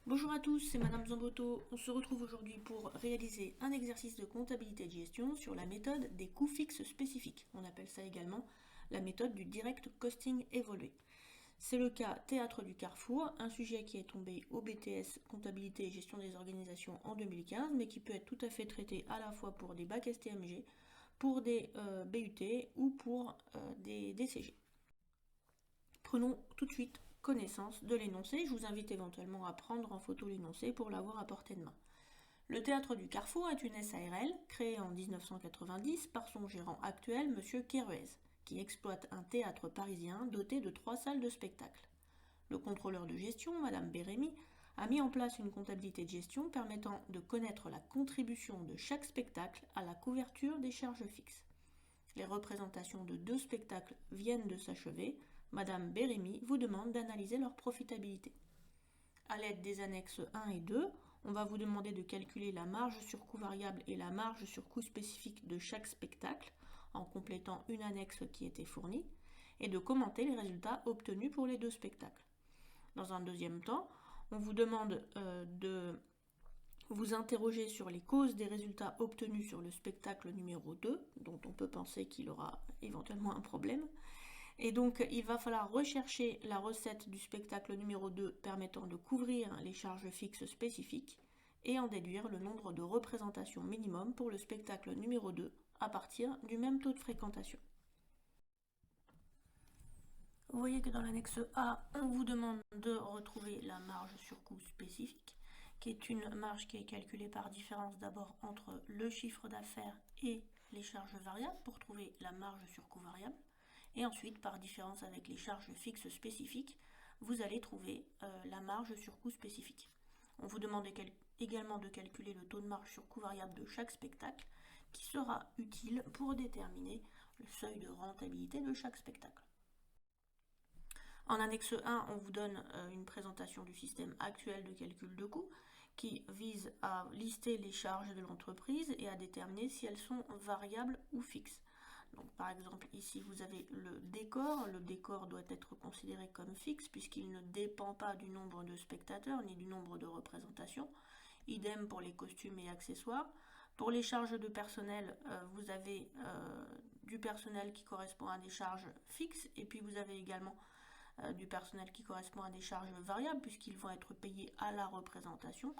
Bonjour à tous, c'est Madame Zamboto. On se retrouve aujourd'hui pour réaliser un exercice de comptabilité de gestion sur la méthode des coûts fixes spécifiques. On appelle ça également la méthode du direct costing évolué. C'est le cas Théâtre du Carrefour, un sujet qui est tombé au BTS Comptabilité et Gestion des Organisations en 2015, mais qui peut être tout à fait traité à la fois pour des bacs STMG, pour des BUT ou pour des DCG. Prenons tout de suite connaissance de l'énoncé. Je vous invite éventuellement à prendre en photo l'énoncé pour l'avoir à portée de main. Le Théâtre du Carrefour est une SARL créée en 1990 par son gérant actuel, M. Kéruez, qui exploite un théâtre parisien doté de 3 salles de spectacle. Le contrôleur de gestion, Mme Bérémy, a mis en place une comptabilité de gestion permettant de connaître la contribution de chaque spectacle à la couverture des charges fixes. Les représentations de 2 spectacles viennent de s'achever. Madame Bérémy vous demande d'analyser leur profitabilité. À l'aide des annexes 1 et 2, on va vous demander de calculer la marge sur coût variable et la marge sur coût spécifique de chaque spectacle en complétant une annexe qui était fournie et de commenter les résultats obtenus pour les 2 spectacles. Dans un deuxième temps, on vous demande de vous interroger sur les causes des résultats obtenus sur le spectacle numéro 2, dont on peut penser qu'il aura éventuellement un problème. Et donc, il va falloir rechercher la recette du spectacle numéro 2 permettant de couvrir les charges fixes spécifiques et en déduire le nombre de représentations minimum pour le spectacle numéro 2 à partir du même taux de fréquentation. Vous voyez que dans l'annexe A, on vous demande de retrouver la marge sur coût spécifique, qui est une marge qui est calculée par différence d'abord entre le chiffre d'affaires et les charges variables pour trouver la marge sur coût variable. Et ensuite, par différence avec les charges fixes spécifiques, vous allez trouver la marge sur coût spécifique. On vous demande également de calculer le taux de marge sur coût variable de chaque spectacle, qui sera utile pour déterminer le seuil de rentabilité de chaque spectacle. En annexe 1, on vous donne une présentation du système actuel de calcul de coûts qui vise à lister les charges de l'entreprise et à déterminer si elles sont variables ou fixes. Donc, par exemple, ici, vous avez le décor. Le décor doit être considéré comme fixe puisqu'il ne dépend pas du nombre de spectateurs ni du nombre de représentations. Idem pour les costumes et accessoires. Pour les charges de personnel, vous avez du personnel qui correspond à des charges fixes et puis vous avez également du personnel qui correspond à des charges variables puisqu'ils vont être payés à la représentation,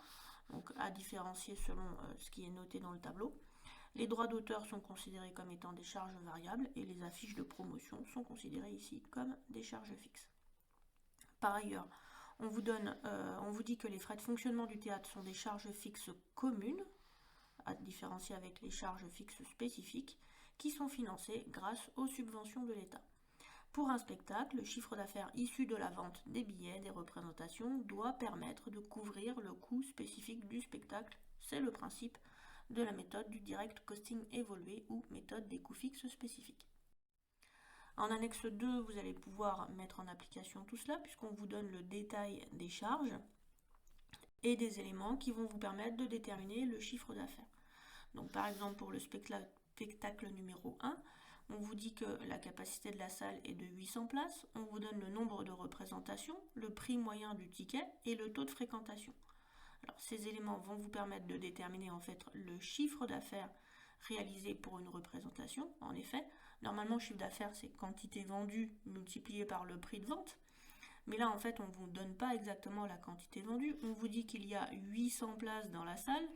donc à différencier selon ce qui est noté dans le tableau. Les droits d'auteur sont considérés comme étant des charges variables et les affiches de promotion sont considérées ici comme des charges fixes. Par ailleurs, on vous dit que les frais de fonctionnement du théâtre sont des charges fixes communes, à différencier avec les charges fixes spécifiques, qui sont financées grâce aux subventions de l'État. Pour un spectacle, le chiffre d'affaires issu de la vente des billets, des représentations, doit permettre de couvrir le coût spécifique du spectacle. C'est le principe de la méthode du direct costing évolué ou méthode des coûts fixes spécifiques. En annexe 2, vous allez pouvoir mettre en application tout cela puisqu'on vous donne le détail des charges et des éléments qui vont vous permettre de déterminer le chiffre d'affaires. Donc par exemple pour le spectacle numéro 1, on vous dit que la capacité de la salle est de 800 places, on vous donne le nombre de représentations, le prix moyen du ticket et le taux de fréquentation. Alors ces éléments vont vous permettre de déterminer en fait le chiffre d'affaires réalisé pour une représentation. En effet, normalement le chiffre d'affaires c'est quantité vendue multipliée par le prix de vente. Mais là en fait on ne vous donne pas exactement la quantité vendue, on vous dit qu'il y a 800 places dans la salle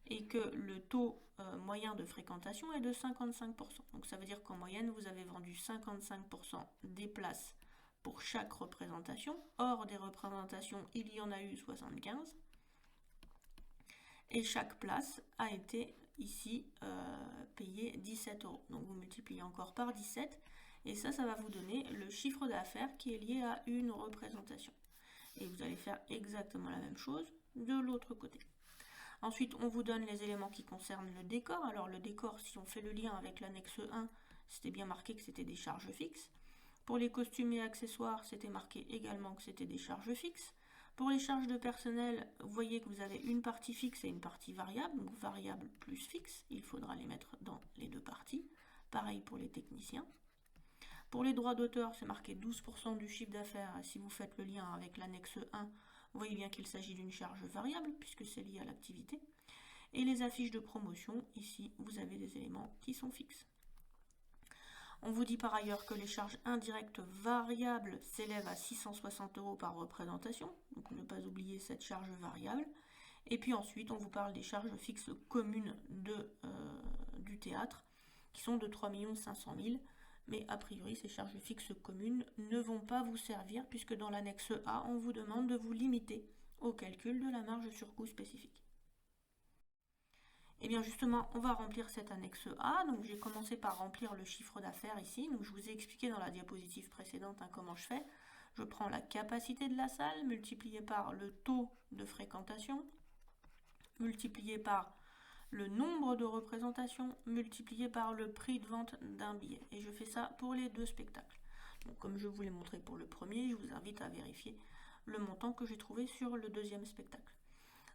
et que le taux moyen de fréquentation est de 55%. Donc ça veut dire qu'en moyenne, vous avez vendu 55% des places pour chaque représentation. Hors des représentations, il y en a eu 75. Et chaque place a été ici payée 17 euros. Donc vous multipliez encore par 17 et ça va vous donner le chiffre d'affaires qui est lié à une représentation. Et vous allez faire exactement la même chose de l'autre côté. Ensuite, on vous donne les éléments qui concernent le décor. Alors le décor, si on fait le lien avec l'annexe 1, c'était bien marqué que c'était des charges fixes. Pour les costumes et accessoires, c'était marqué également que c'était des charges fixes. Pour les charges de personnel, vous voyez que vous avez une partie fixe et une partie variable, donc variable plus fixe. Il faudra les mettre dans les deux parties. Pareil pour les techniciens. Pour les droits d'auteur, c'est marqué 12% du chiffre d'affaires. Si vous faites le lien avec l'annexe 1, Vous voyez bien qu'il s'agit d'une charge variable puisque c'est lié à l'activité. Et les affiches de promotion, ici vous avez des éléments qui sont fixes. On vous dit par ailleurs que les charges indirectes variables s'élèvent à 660 € par représentation, donc ne pas oublier cette charge variable. Et puis ensuite, on vous parle des charges fixes communes du théâtre, qui sont de 3 500 000 €. Mais a priori, ces charges fixes communes ne vont pas vous servir, puisque dans l'annexe A, on vous demande de vous limiter au calcul de la marge sur coût spécifique. Et bien justement, on va remplir cette annexe A. Donc j'ai commencé par remplir le chiffre d'affaires ici. Donc je vous ai expliqué dans la diapositive précédente comment je fais. Je prends la capacité de la salle multipliée par le taux de fréquentation, multiplié par le nombre de représentations, multiplié par le prix de vente d'un billet. Et je fais ça pour les deux spectacles. Donc, comme je vous l'ai montré pour le premier, je vous invite à vérifier le montant que j'ai trouvé sur le deuxième spectacle.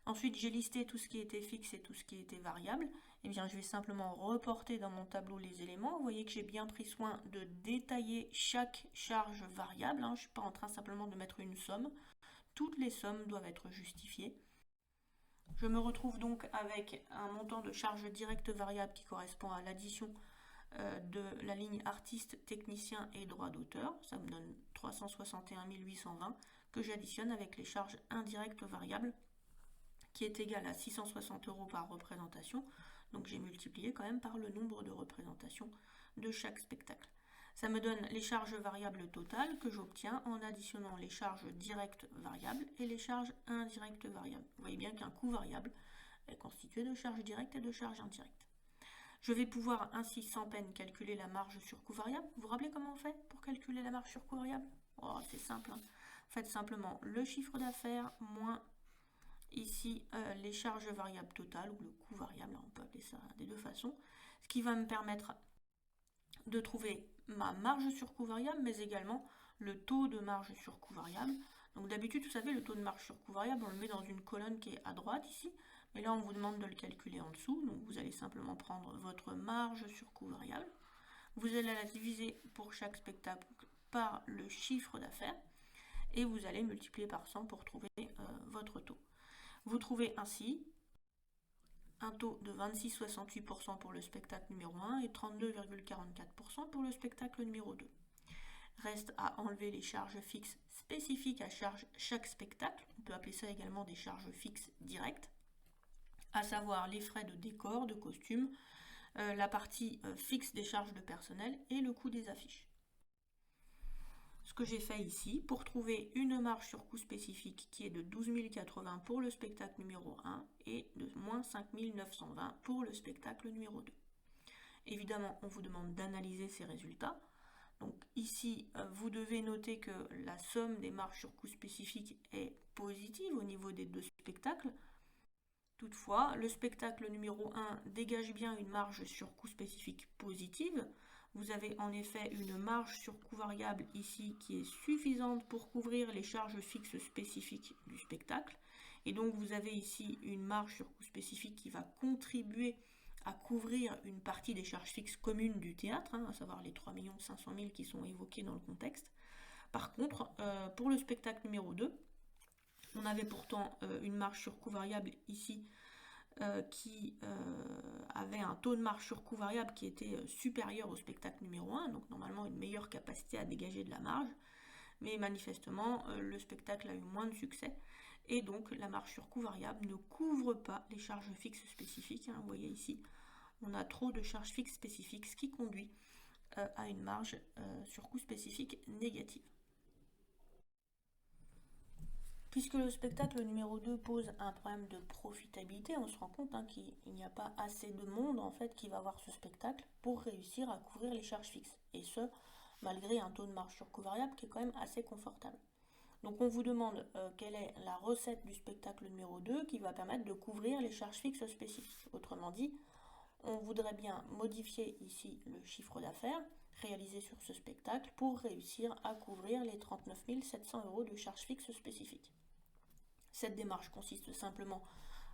Ensuite, j'ai listé tout ce qui était fixe et tout ce qui était variable. Et bien, je vais simplement reporter dans mon tableau les éléments. Vous voyez que j'ai bien pris soin de détailler chaque charge variable. Je ne suis pas en train simplement de mettre une somme. Toutes les sommes doivent être justifiées. Je me retrouve donc avec un montant de charge directe variable qui correspond à l'addition de la ligne artiste, technicien et droit d'auteur. Ça me donne 361 820 que j'additionne avec les charges indirectes variables qui est égal à 660 € par représentation. Donc j'ai multiplié quand même par le nombre de représentations de chaque spectacle. Ça me donne les charges variables totales que j'obtiens en additionnant les charges directes variables et les charges indirectes variables. Vous voyez bien qu'un coût variable est constitué de charges directes et de charges indirectes. Je vais pouvoir ainsi sans peine calculer la marge sur coût variable. Vous vous rappelez comment on fait pour calculer la marge sur coût variable? C'est simple. Faites simplement le chiffre d'affaires moins ici les charges variables totales ou le coût variable, on peut appeler ça des deux façons, ce qui va me permettre de trouver ma marge sur coût variable, mais également le taux de marge sur coût variable. Donc d'habitude, vous savez, le taux de marge sur coût variable, on le met dans une colonne qui est à droite ici, mais là on vous demande de le calculer en dessous, donc vous allez simplement prendre votre marge sur coût variable, vous allez la diviser pour chaque spectacle par le chiffre d'affaires, et vous allez multiplier par 100 pour trouver votre taux. Vous trouvez ainsi un taux de 26,68% pour le spectacle numéro 1 et 32,44% pour le spectacle numéro 2. Reste à enlever les charges fixes spécifiques à chaque spectacle, on peut appeler ça également des charges fixes directes, à savoir les frais de décor, de costume, la partie fixe des charges de personnel et le coût des affiches. Ce que j'ai fait ici, pour trouver une marge sur coût spécifique qui est de 12 080 pour le spectacle numéro 1 et de moins 5 920 pour le spectacle numéro 2. Évidemment, on vous demande d'analyser ces résultats. Donc ici, vous devez noter que la somme des marges sur coût spécifique est positive au niveau des deux spectacles. Toutefois, le spectacle numéro 1 dégage bien une marge sur coût spécifique positive. Vous avez en effet une marge sur coût variable ici qui est suffisante pour couvrir les charges fixes spécifiques du spectacle. Et donc vous avez ici une marge sur coût spécifique qui va contribuer à couvrir une partie des charges fixes communes du théâtre, à savoir les 3 500 000 qui sont évoqués dans le contexte. Par contre, pour le spectacle numéro 2, on avait pourtant une marge sur coût variable ici qui avait un taux de marge sur coût variable qui était supérieur au spectacle numéro 1, donc normalement une meilleure capacité à dégager de la marge, mais manifestement le spectacle a eu moins de succès, et donc la marge sur coût variable ne couvre pas les charges fixes spécifiques. Vous voyez ici, on a trop de charges fixes spécifiques, ce qui conduit à une marge sur coût spécifique négative. Puisque le spectacle numéro 2 pose un problème de profitabilité, on se rend compte qu'il n'y a pas assez de monde en fait qui va voir ce spectacle pour réussir à couvrir les charges fixes. Et ce, malgré un taux de marge sur coût variable qui est quand même assez confortable. Donc on vous demande quelle est la recette du spectacle numéro 2 qui va permettre de couvrir les charges fixes spécifiques. Autrement dit, on voudrait bien modifier ici le chiffre d'affaires réalisé sur ce spectacle pour réussir à couvrir les 39 700 € de charges fixes spécifiques. Cette démarche consiste simplement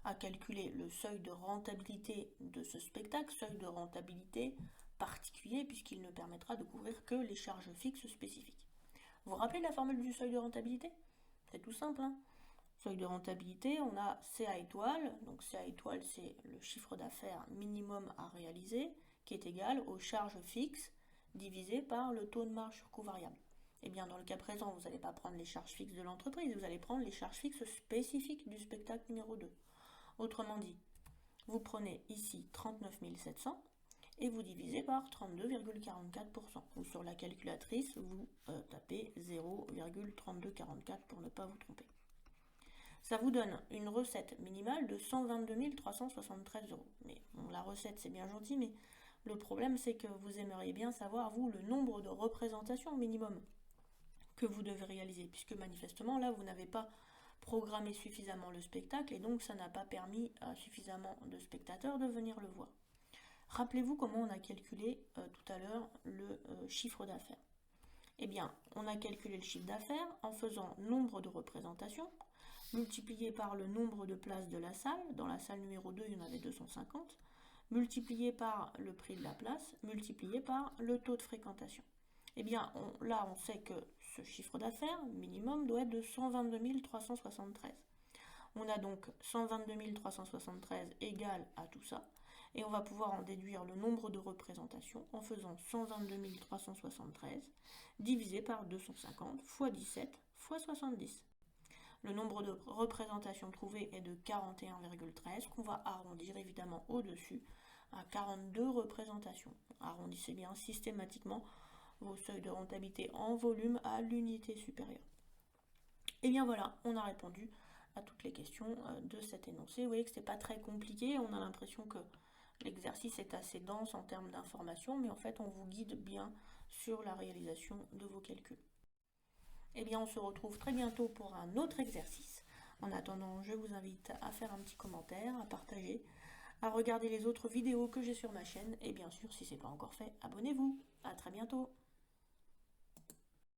à calculer le seuil de rentabilité de ce spectacle, seuil de rentabilité particulier puisqu'il ne permettra de couvrir que les charges fixes spécifiques. Vous vous rappelez la formule du seuil de rentabilité? C'est tout simple. Seuil de rentabilité, on a CA étoile. Donc CA étoile, c'est le chiffre d'affaires minimum à réaliser, qui est égal aux charges fixes divisé par le taux de marge sur coût variable. Eh bien, dans le cas présent, vous n'allez pas prendre les charges fixes de l'entreprise, vous allez prendre les charges fixes spécifiques du spectacle numéro 2. Autrement dit, vous prenez ici 39 700 et vous divisez par 32,44%. Ou sur la calculatrice, vous tapez 0,3244 pour ne pas vous tromper. Ça vous donne une recette minimale de 122 373 €. Mais bon, la recette, c'est bien gentil, mais le problème, c'est que vous aimeriez bien savoir, vous, le nombre de représentations minimum que vous devez réaliser, puisque manifestement, là, vous n'avez pas programmé suffisamment le spectacle, et donc ça n'a pas permis à suffisamment de spectateurs de venir le voir. Rappelez-vous comment on a calculé tout à l'heure le chiffre d'affaires. Eh bien, on a calculé le chiffre d'affaires en faisant nombre de représentations, multiplié par le nombre de places de la salle. Dans la salle numéro 2, il y en avait 250, multiplié par le prix de la place, multiplié par le taux de fréquentation. Eh bien, là, on sait que ce chiffre d'affaires minimum doit être de 122 373. On a donc 122 373 égal à tout ça, et on va pouvoir en déduire le nombre de représentations en faisant 122 373 divisé par 250 fois 17 fois 70. Le nombre de représentations trouvées est de 41,13 qu'on va arrondir évidemment au-dessus à 42 représentations. Arrondissez bien systématiquement vos seuils de rentabilité en volume à l'unité supérieure. Et bien voilà, on a répondu à toutes les questions de cet énoncé. Vous voyez que ce n'est pas très compliqué, on a l'impression que l'exercice est assez dense en termes d'informations, mais en fait on vous guide bien sur la réalisation de vos calculs. Eh bien on se retrouve très bientôt pour un autre exercice. En attendant, je vous invite à faire un petit commentaire, à partager, à regarder les autres vidéos que j'ai sur ma chaîne, et bien sûr si ce n'est pas encore fait, abonnez-vous. À très bientôt.